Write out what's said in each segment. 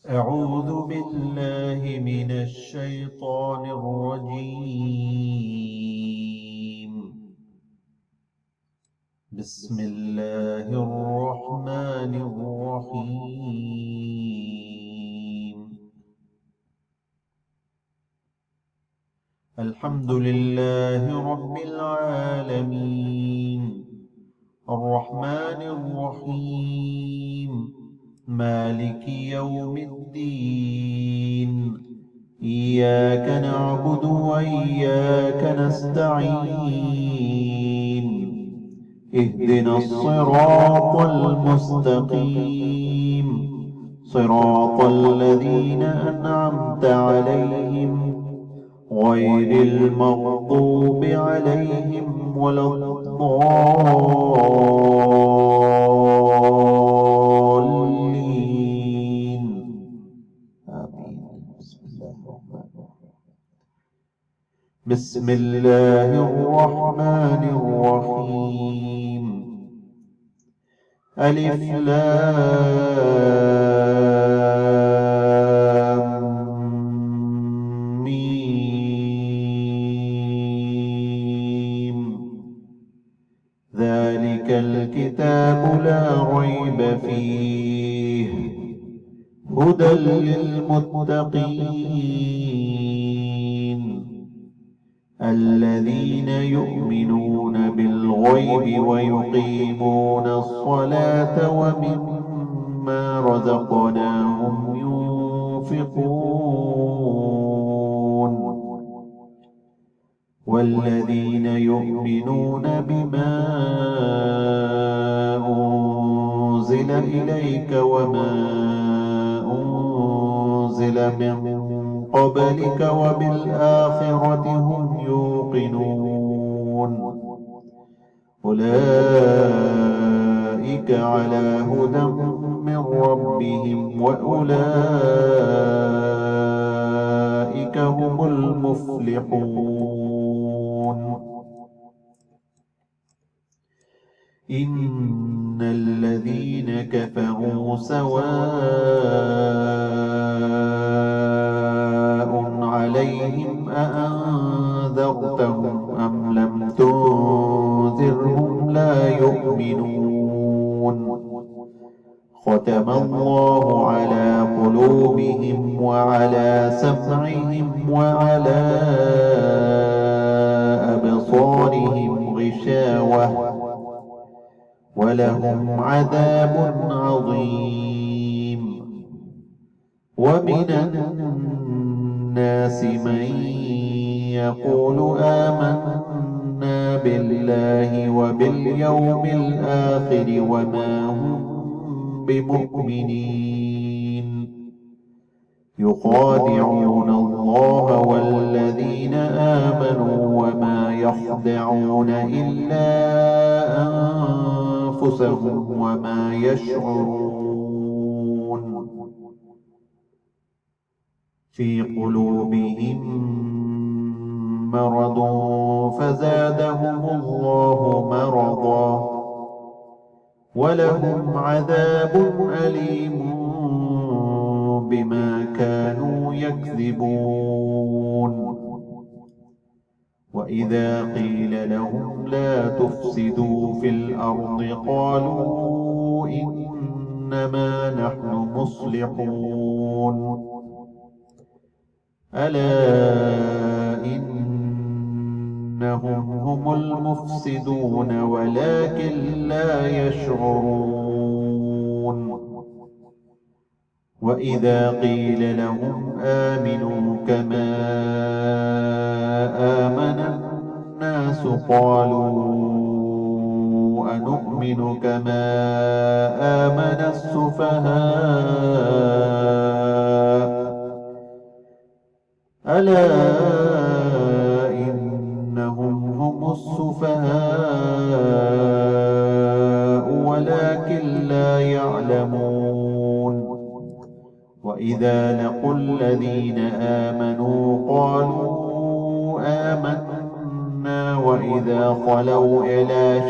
أعوذ بالله من الشيطان الرجيم. بسم الله الرحمن الرحيم. الحمد لله رب العالمين، الرحمن الرحيم، مالك يوم الدين. إياك نعبد وإياك نستعين. اهدنا الصراط المستقيم، صراط الذين أنعمت عليهم غير المغضوب عليهم ولا الضالين. آمين. بسم الله الرحمن الرحيم. ألف لام ميم. ذلك الكتاب لا ريب فيه، هدى للمتقين الذين يؤمنون بالغيب ويقيمون الصلاة ومما رزقناهم ينفقون والذين يؤمنون بما أنزل إليك وما أنزل من قبلك وبالآخرة هم يوقنون. أولئك على هدى من ربهم وأولئك هم المفلحون. إن الذين كفروا سواء عليهم أأنذرتهم أم لم تنذرهم لا يؤمنون. ختم الله على قلوبهم وعلى سمعهم وعلى أبصارهم غشاوة ولهم عذاب عظيم. ومن الناس من يقول آمنا بالله وباليوم الآخر وما هم بمؤمنين. يخادعون الله والذين آمنوا وما يخدعون إلا أنفسهم وما يشعرون. في قلوبهم مرض فزادهم الله مرضا ولهم عذاب أليم بما كانوا يكذبون. وإذا قيل لهم لا تفسدوا في الأرض قالوا إنما نحن مصلحون. ألا إنهم هم المفسدون ولكن لا يشعرون. وإذا قيل لهم آمنوا كما آمن الناس قالوا أنؤمن كما آمن السفهاء. ألا إنهم هم السفهاء ولكن لا يعلمون. وإذا لقوا الذين آمنوا قالوا آمنا وإذا خلوا إلى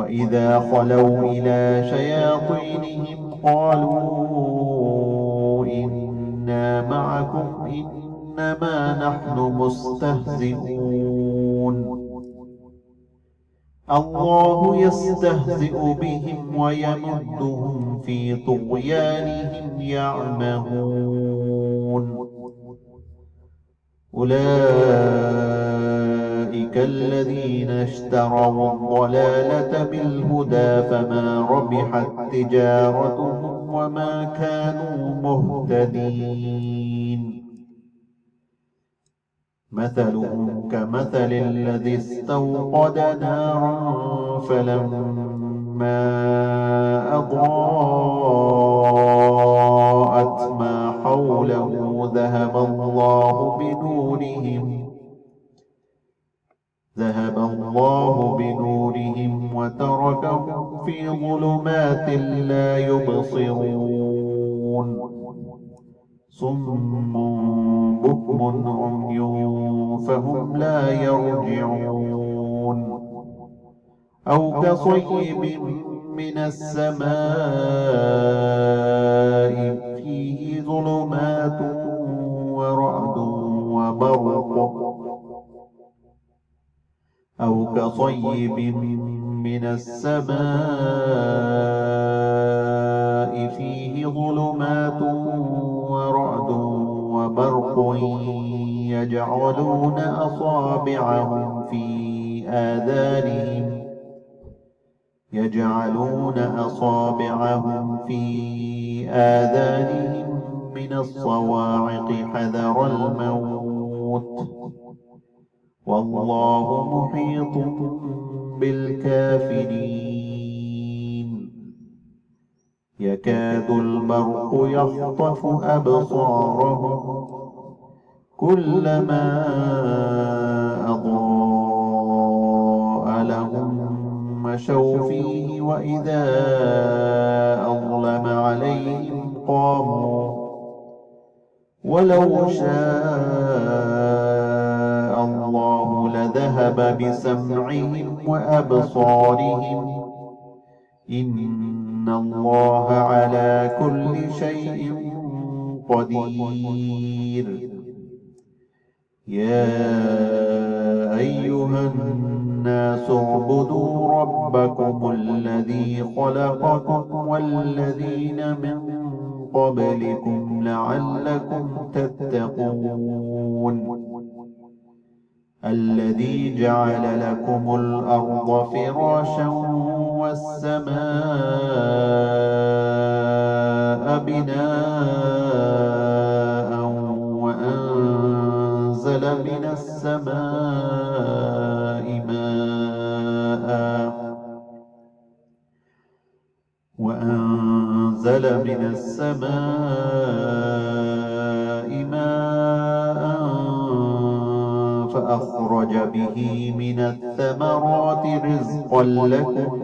وإذا خلوا إلى شياطينهم قالوا إنا معكم إنما نحن مستهزئون الله يستهزئ بهم ويمدهم في طغيانهم يعمهون أولئك الذين اشتروا الضلالة بالهدى فما ربحت تجارتهم وما كانوا مهتدين مثلهم كمثل الذي استوقد نارا فلما أضاءت ما حوله ذهب الله بنورهم وتركهم في ظلمات لا يبصرون صم بكم عمي فهم لا يرجعون أو كصيب من السماء فيه ظلمات ورعد وبرق أو كصيب من السماء فيه ظلمات ورعد وبرق يجعلون أصابعهم في آذانهم من الصواعق حذر الموت والله محيط بالكافرين يكاد البرق يخطف أبصارهم كلما أضاء لهم مشوا فيه وإذا أظلم عليهم قاموا ولو شاء الله لذهب بسمعهم وأبصارهم إن الله على كل شيء قدير يا أيها الناس اعبدوا ربكم الذي خلقكم والذين من قبلكم لعلكم تتقون الذي جعل لكم الأرض فراشا والسماء بناء وأنزل من السماء ماء فأخرج به من الثمرات رزقا لكم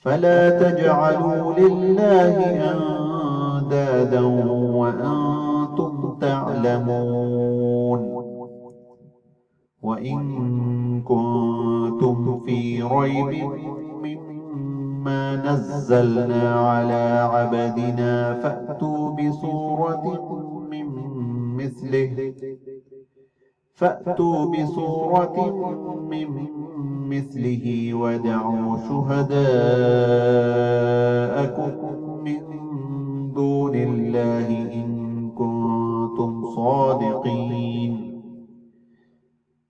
فلا تجعلوا لله أندادا وأنتم تعلمون وإن كنتم في ريب مما نزلنا على عبدنا فأتوا بسورة من مثله ودعوا شهداءكم من دون الله إن كنتم صادقين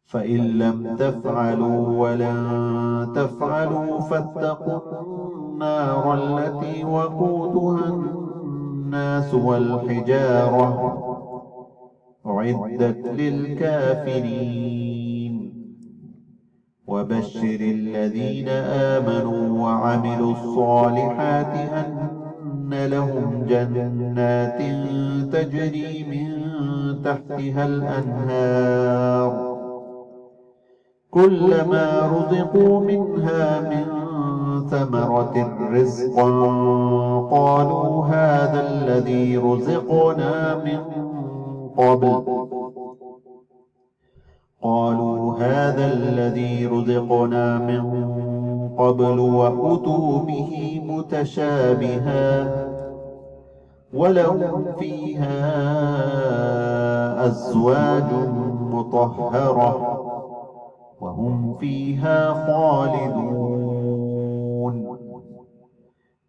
فإن لم تفعلوا ولن تفعلوا فاتقوا النار التي وقودها الناس والحجارة أعدت للكافرين وبشر الذين آمنوا وعملوا الصالحات أن لهم جنات تجري من تحتها الأنهار كلما رزقوا منها من ثمرة رزقا قالوا هذا الذي رزقنا من قبل وأتوا به متشابها ولهم فيها أزواج مطهرة وهم فيها خالدون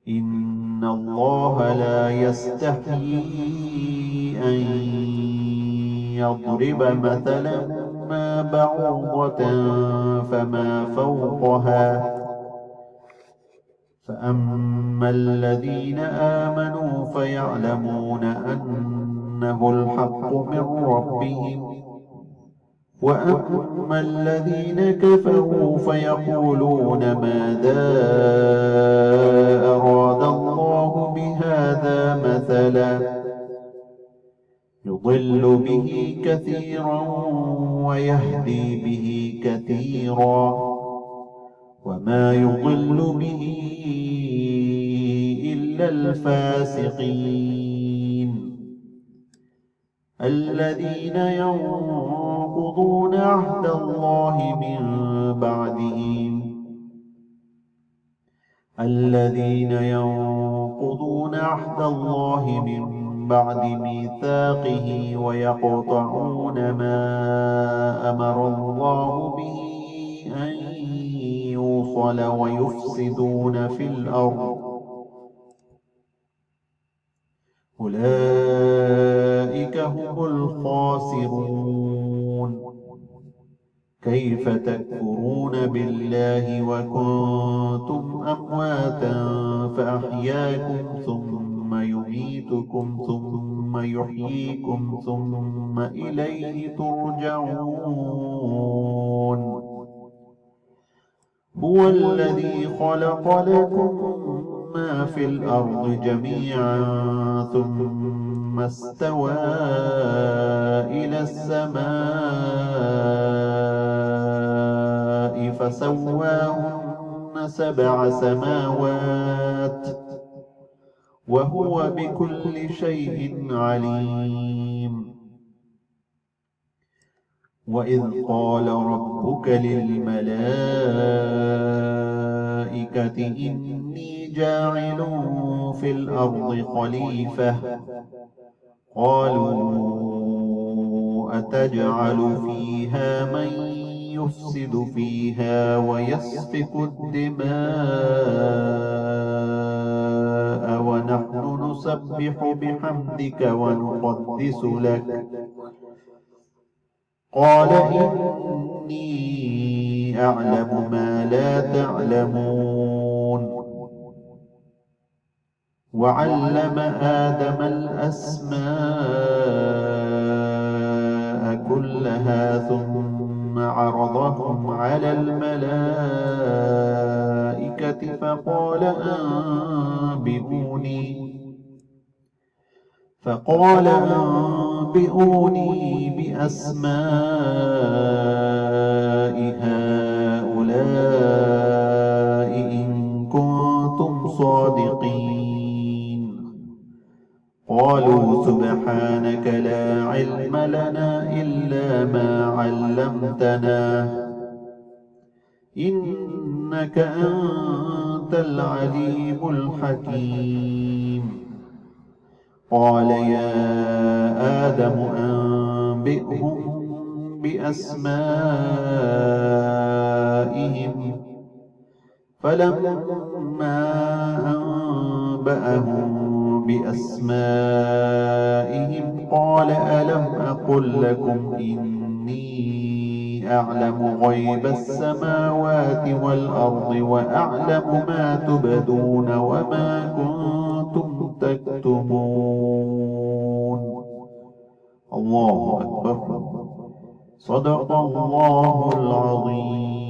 إن الله لا يستحيي أن يضرب مثلا ما بعوضة فما فوقها فأما الذين آمنوا فيعلمون أنه الحق من ربهم وأما الذين كفروا فيقولون ماذا أراد الله بهذا مثلا يضل به كثيرا ويهدي به كثيرا وما يضل به إلا الفاسقين الذين ينقضون عهد الله من بعد ميثاقه ويقطعون ما أمر الله به أن يوصل ويفسدون في الأرض أولئك هم الخاسرون كيف تكفرون بالله وكنتم أمواتا فأحياكم ثم يميتكم ثم يحييكم ثم إليه ترجعون هو الذي خلق لكم ما في الأرض جميعا ثم استوى إلى السماء فسواهن 7 سماوات وهو بكل شيء عليم وإذ قال ربك للملائكة إني جاعل في الأرض خليفة قالوا أتجعل فيها من يفسد فيها ويسفك الدماء ونحن نسبح بحمدك ونقدس لك قال إني أعلم ما لا تعلمون وعلم آدم الأسماء كلها ثم عرضهم على الملائكة فقال أنبئوني بأسماء هؤلاء إن كنتم صادقين قالوا سبحانك لا علم لنا إلا ما علمتنا إنك أنت العليم الحكيم قال يا آدم أنبئهم بأسمائهم فلما أنبأهم بأسمائهم قال ألم أقل لكم إني أعلم غيب السماوات والأرض وأعلم ما تبدون وما كنتم تكتمون الله أكبر صدق الله العظيم